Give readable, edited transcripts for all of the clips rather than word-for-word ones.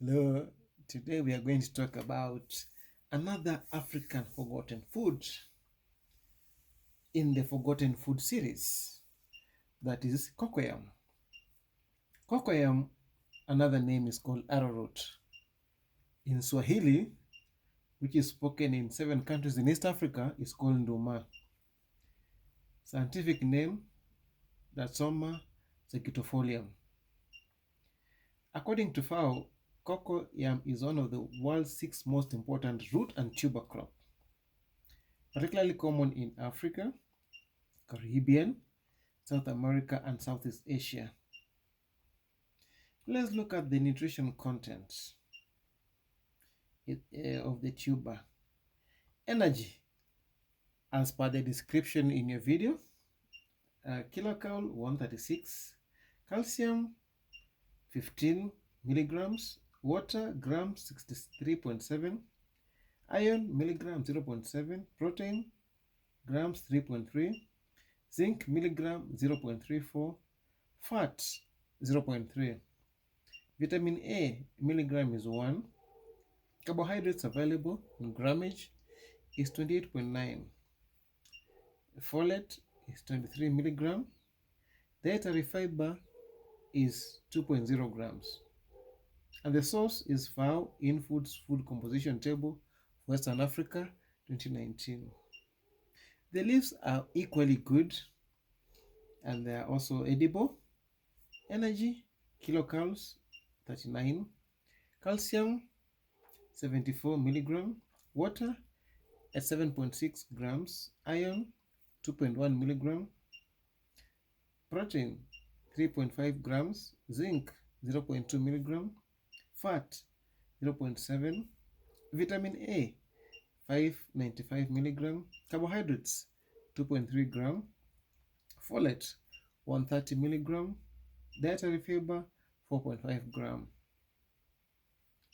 Hello, today we are going to talk about another African forgotten food in the forgotten food series, that is cocoyam. Cocoyam, another name is called arrowroot. In Swahili, which is spoken in 7 countries in East Africa, is called nduma. Scientific name, Datsoma zegitofolium. According to FAO, cocoyam is one of the world's 6 most important root and tuber crops, particularly common in Africa, Caribbean, South America, and Southeast Asia. Let's look at the nutrition content of the tuber. Energy, as per the description in your video, kilocal 136, calcium 15 milligrams, water gram 63.7, iron milligram 0.7, protein grams 3.3, zinc milligram 0.34, fat 0.3, vitamin A milligram is 1, carbohydrates available in grammage is 28.9, folate is 23 milligram, dietary fiber is 2.0 grams, and the source is FAO INFOODS Food Composition Table, Western Africa, 2019. The leaves are equally good and they are also edible. Energy, kilocalories 39, calcium 74 milligram, water at 7.6 grams, iron 2.1 milligram, protein 3.5 grams, zinc 0.2 milligram, fat 0.7, vitamin A 595 milligram, carbohydrates 2.3 gram, folate 130 milligram, dietary fiber 4.5 gram.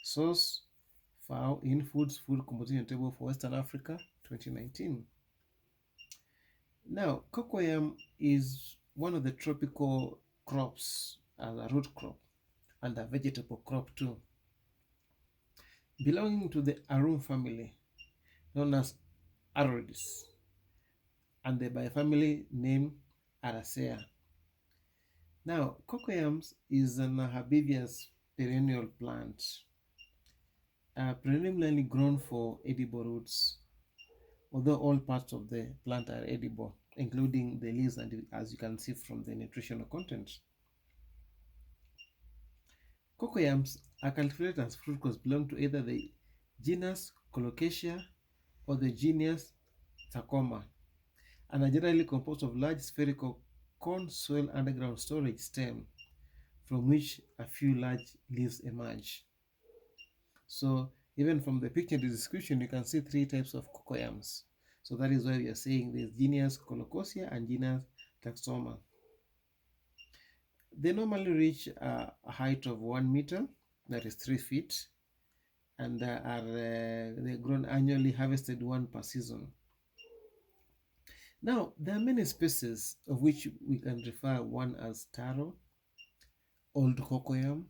Source FAO INFOODS Food Composition Table for Western Africa, 2019. Now, cocoyam is one of the tropical crops as a root crop and a vegetable crop too, belonging to the Arum family known as Aroids and the by family name Araceae. Now, cocoyams is an herbaceous perennial plant, predominantly grown for edible roots, although all parts of the plant are edible, including the leaves, and as you can see from the nutritional content. Cocoyams are cultivated as fruit crops belong to either the genus Colocasia or the genus Tacoma, and are generally composed of large spherical corn soil underground storage stem from which a few large leaves emerge. So even from the picture description, you can see 3 types of cocoyams. So that is why we are saying there's genus Colocasia and genus Taxoma. They normally reach a height of 1 meter, that is 3 feet, and they're grown annually, harvested 1 per season. Now, there are many species of which we can refer one as taro, old cocoyam,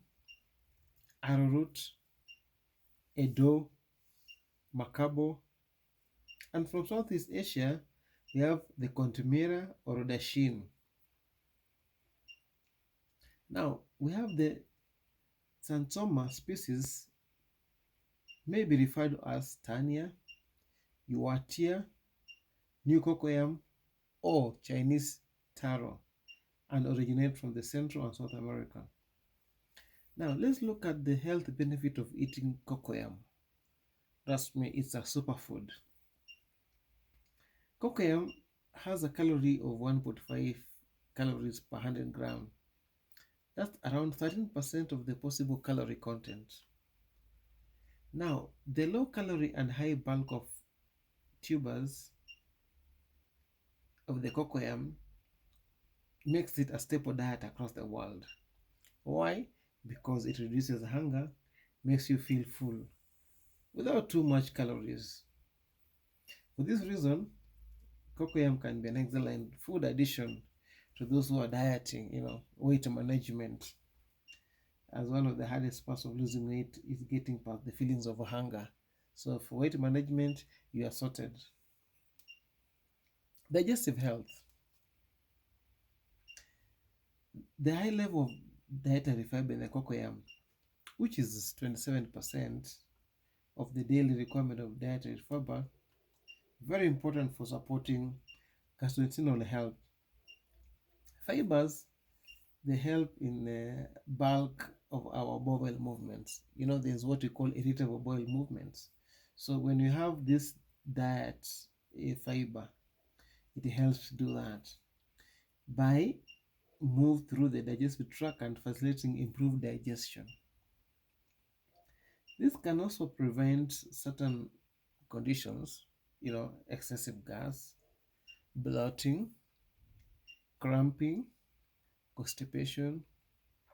arrowroot, edo, macabo, and from Southeast Asia, we have the contumera or rhodochrosine. Now, we have the Xanthoma species, may be referred to as Tania, Uatia, New Cocoyam, or Chinese taro, and originate from the Central and South America. Now, let's look at the health benefit of eating cocoyam. Trust me, it's a superfood. Cocoyam has a calorie of 1.5 calories per 100 gram. That's around 13% of the possible calorie content. Now, the low calorie and high bulk of tubers of the cocoyam makes it a staple diet across the world. Why? Because it reduces hunger, makes you feel full without too much calories. For this reason, cocoyam can be an excellent food addition to those who are dieting, weight management. as one of the hardest parts of losing weight is getting past the feelings of hunger. So for weight management, you are sorted. Digestive health. The high level of dietary fiber in the cocoyam, which is 27% of the daily requirement of dietary fiber, very important for supporting gastrointestinal health. Fibers, they help in the bulk of our bowel movements. There's what we call irritable bowel movements. So when you have this diet, a fiber, it helps do that by move through the digestive tract and facilitating improved digestion. This can also prevent certain conditions, excessive gas, bloating, cramping, constipation,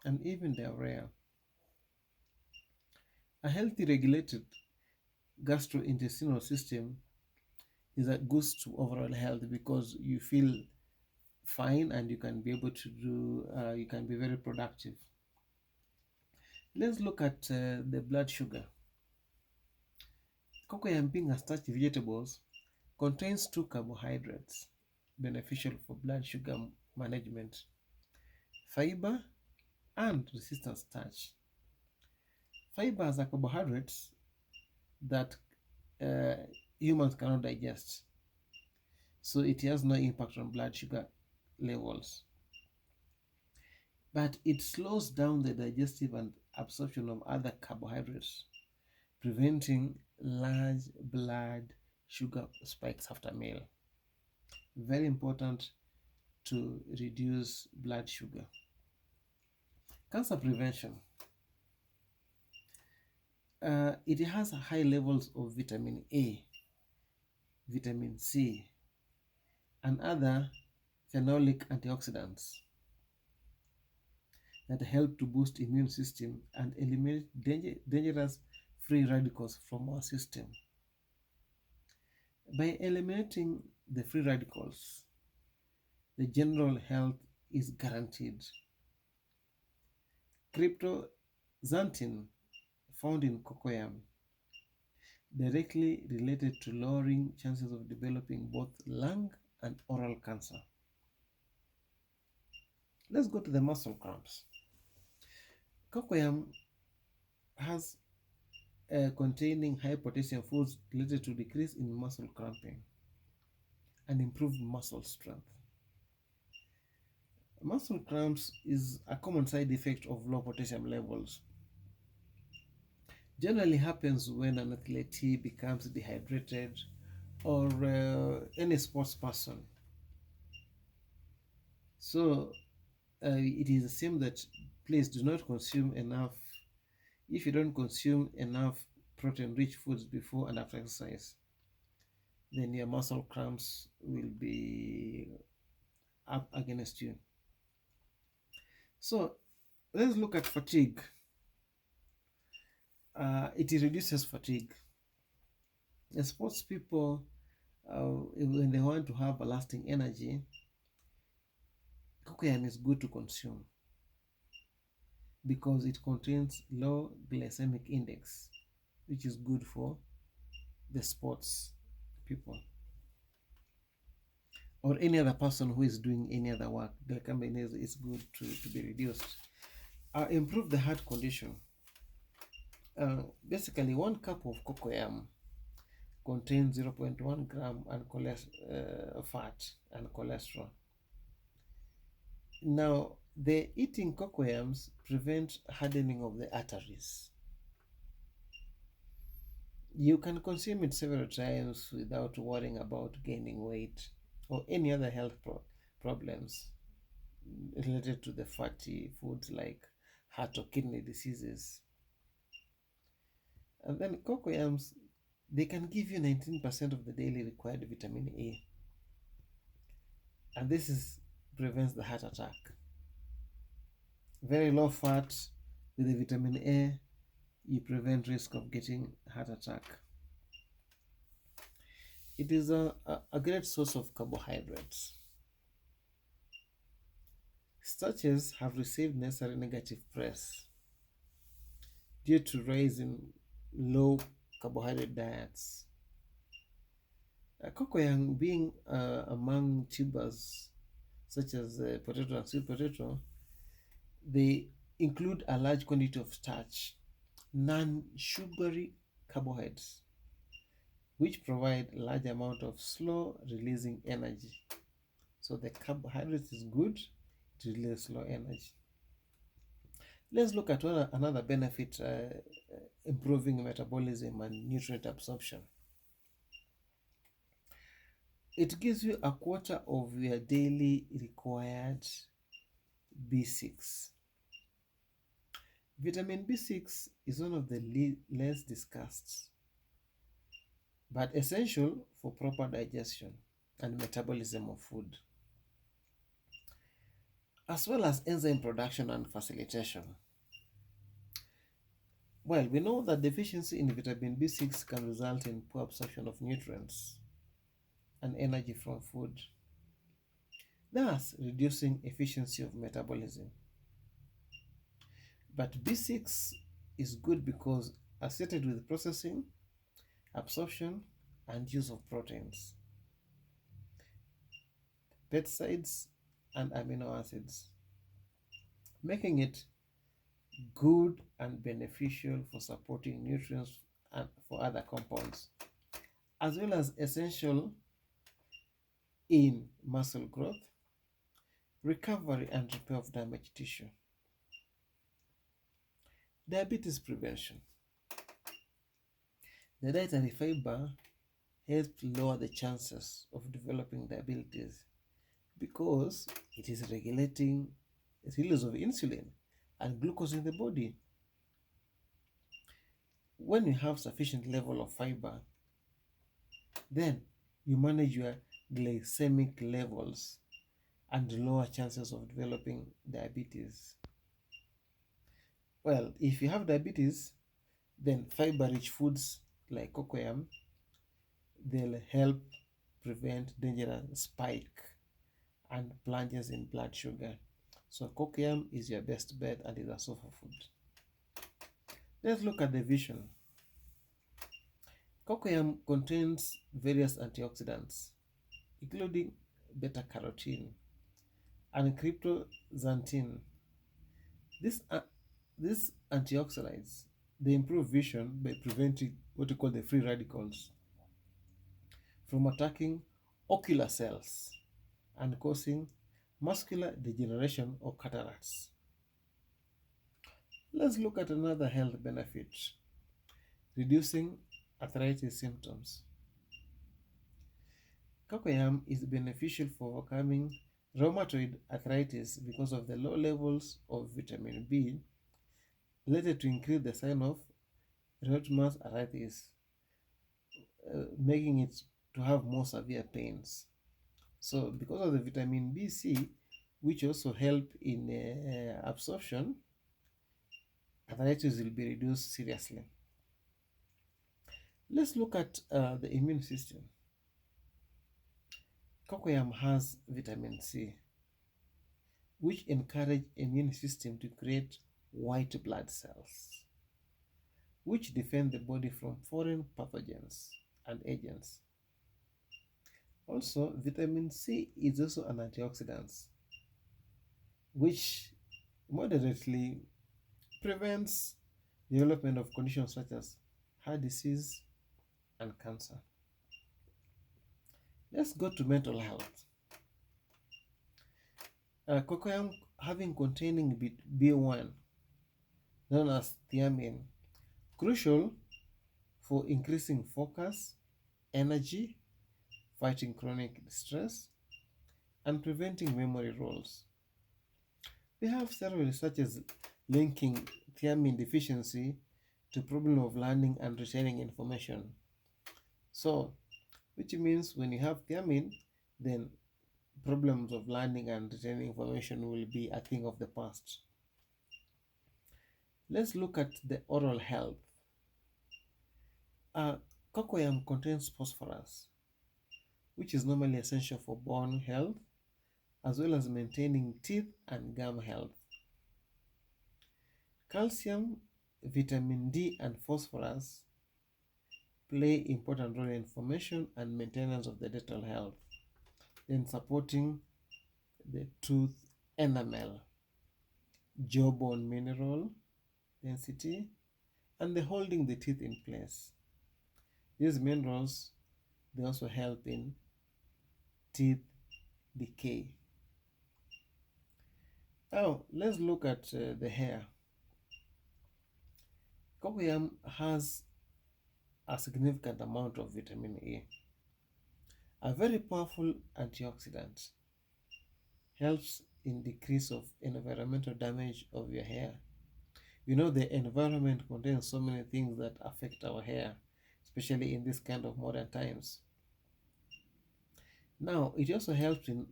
and even diarrhea. A healthy regulated gastrointestinal system is a boost to overall health because you feel fine and you can be able to you can be very productive. Let's look at the blood sugar. Cocoyam, being a starchy vegetables, contains 2 carbohydrates beneficial for blood sugar management: fiber and resistant starch. Fibers are carbohydrates that humans cannot digest, so it has no impact on blood sugar levels. But it slows down the digestive and absorption of other carbohydrates, preventing large blood sugar spikes after meal. Very important to reduce blood sugar. Cancer prevention. It has high levels of vitamin A, vitamin C, and other phenolic antioxidants that help to boost immune system and eliminate dangerous free radicals from our system. By eliminating the free radicals, the general health is guaranteed. Cryptoxanthin, found in cocoyam, directly related to lowering chances of developing both lung and oral cancer. Let's go to the muscle cramps. Cocoyam has containing high potassium foods related to decrease in muscle cramping and improved muscle strength. Muscle cramps is a common side effect of low potassium levels. Generally happens when an athlete becomes dehydrated or any sports person. So it is the same that please do not consume enough. If you don't consume enough protein-rich foods before and after exercise, then your muscle cramps will be up against you. So let's look at fatigue. It reduces fatigue. The sports people, when they want to have a lasting energy, cocoyam is good to consume because it contains low glycemic index, which is good for the sports people or any other person who is doing any other work. Glycemic is good to be reduced. Improve the heart condition. Basically, 1 cup of cocoyam contains 0.1 gram and fat and cholesterol. Now, the eating cocoyams prevent hardening of the arteries. You can consume it several times without worrying about gaining weight or any other health problems related to the fatty foods like heart or kidney diseases. And then cocoyams, they can give you 19% of the daily required vitamin A. And this prevents the heart attack. Very low fat with the vitamin A, you prevent risk of getting heart attack. It is a great source of carbohydrates. Starches have received necessary negative press due to rise in low carbohydrate diets. Cocoyam being among tubers such as potato and sweet potato, they include a large quantity of starch, non-sugary carbohydrates, which provide a large amount of slow releasing energy. So the carbohydrates is good to release slow energy. Let's look at another benefit, improving metabolism and nutrient absorption. It gives you a quarter of your daily required B6. Vitamin B6 is one of the less discussed, but essential for proper digestion and metabolism of food, as well as enzyme production and facilitation. Well, we know that deficiency in vitamin B6 can result in poor absorption of nutrients and energy from food, thus reducing efficiency of metabolism. But B6 is good because associated with processing, absorption, and use of proteins, peptides, and amino acids, making it good and beneficial for supporting nutrients and for other compounds, as well as essential in muscle growth, recovery, and repair of damaged tissue. Diabetes prevention. The dietary fiber helps lower the chances of developing diabetes because it is regulating the release of insulin and glucose in the body. When you have sufficient level of fiber, then you manage your glycemic levels and lower chances of developing diabetes. Well, if you have diabetes, then fiber-rich foods like cocoyam, they'll help prevent dangerous spike and plunges in blood sugar. So cocoyam is your best bet and is a superfood. Let's look at the vision. Cocoyam contains various antioxidants, including beta-carotene and cryptoxanthin. These antioxidants, they improve vision by preventing what we call the free radicals from attacking ocular cells and causing macular degeneration or cataracts. Let's look at another health benefit, reducing arthritis symptoms. Cocoyam is beneficial for overcoming rheumatoid arthritis because of the low levels of vitamin B related to increase the sign of rheumatoid arthritis, making it to have more severe pains. So because of the vitamin B-C, which also help in absorption, arthritis will be reduced seriously. Let's look at the immune system. Cocoyam has vitamin C, which encourage immune system to create white blood cells, which defend the body from foreign pathogens and agents. Also, vitamin C is also an antioxidant, which moderately prevents the development of conditions such as heart disease and cancer. Let's go to mental health. Cocoyam having containing B1, known as thiamine, crucial for increasing focus, energy, fighting chronic stress, and preventing memory loss. We have several researchers linking thiamine deficiency to problem of learning and retaining information. So, which means when you have thiamine, then problems of learning and retaining information will be a thing of the past. Let's look at the oral health. Cocoyam contains phosphorus, which is normally essential for bone health, as well as maintaining teeth and gum health. Calcium vitamin D and phosphorus play important role in formation and maintenance of the dental health, then supporting the tooth enamel, jawbone mineral density, and the holding the teeth in place. These minerals, they also help in teeth decay. Now, let's look at the hair. Cocoyam has a significant amount of vitamin A, a very powerful antioxidant, helps in decrease of environmental damage of your hair. You know, the environment contains so many things that affect our hair, especially in this kind of modern times. Now, it also helps in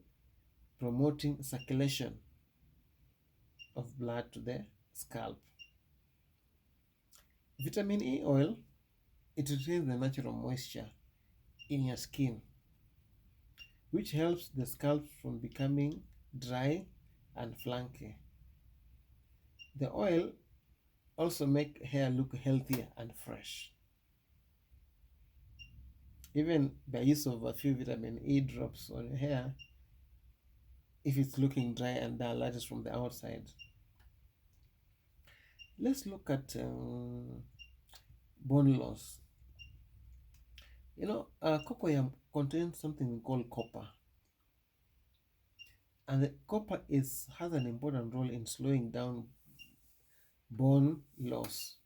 promoting circulation of blood to the scalp. Vitamin E oil, it retains the natural moisture in your skin, which helps the scalp from becoming dry and flaky. The oil also make hair look healthier and fresh. Even by use of a few vitamin E drops on your hair, if it's looking dry and dull, that is from the outside. Let's look at bone loss. You know, cocoyam contains something called copper, and the copper has an important role in slowing down bone loss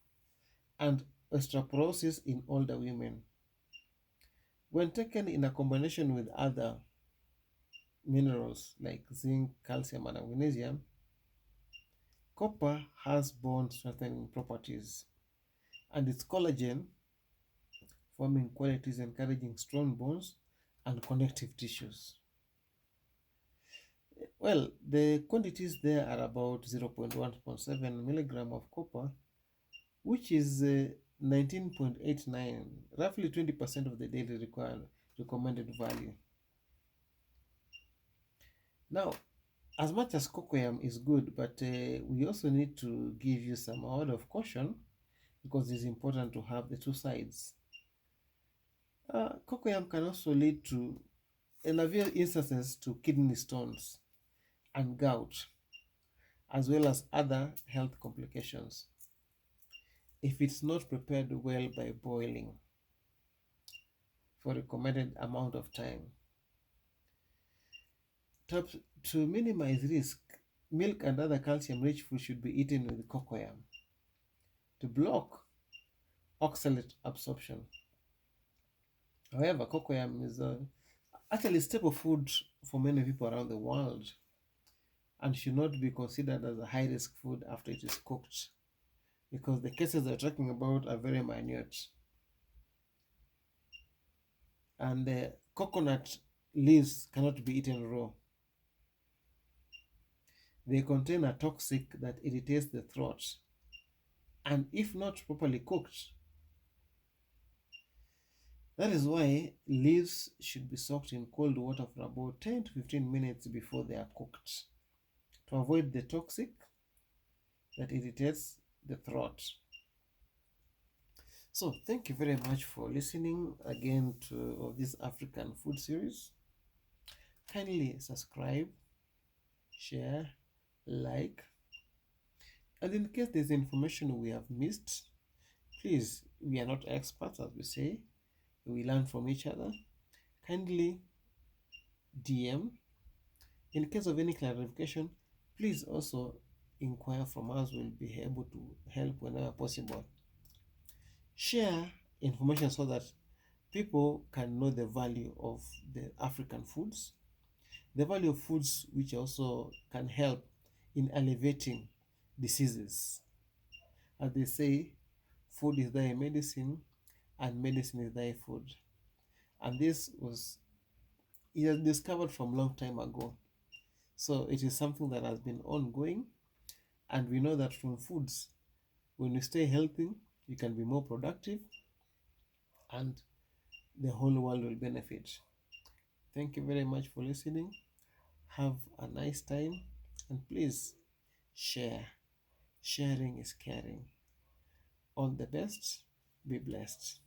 and osteoporosis in older women. When taken in a combination with other minerals like zinc, calcium, and magnesium, copper has bone strengthening properties, and its collagen forming qualities encouraging strong bones and connective tissues. Well, the quantities there are about 0.1.7 milligram of copper, which is 19.89, roughly 20% of the daily recommended value. Now, as much as cocoyam is good, but we also need to give you some word of caution, because it's important to have the two sides. Cocoyam can also lead to, in a few instances, to kidney stones and gout, as well as other health complications, if it's not prepared well by boiling for a recommended amount of time. To minimize risk, milk and other calcium-rich food should be eaten with cocoyam to block oxalate absorption. However, cocoyam is actually staple food for many people around the world and should not be considered as a high-risk food after it is cooked, because the cases they're talking about are very minute. And the coconut leaves cannot be eaten raw. They contain a toxic that irritates the throat, and if not properly cooked, that is why leaves should be soaked in cold water for about 10 to 15 minutes before they are cooked, to avoid the toxic that irritates the throat. So thank you very much for listening again to this African food series. Kindly subscribe, share, like, and in case there's information we have missed, please, we are not experts, as we say, we learn from each other. Kindly DM. In case of any clarification, please also inquire from us. We'll be able to help whenever possible. Share information so that people can know the value of the African foods, the value of foods which also can help in alleviating diseases. As they say, food is thy medicine and medicine is thy food. And this was discovered from a long time ago. So it is something that has been ongoing, and we know that from foods, when you stay healthy, you can be more productive and the whole world will benefit. Thank you very much for listening. Have a nice time, and please share. Sharing is caring. All the best. Be blessed.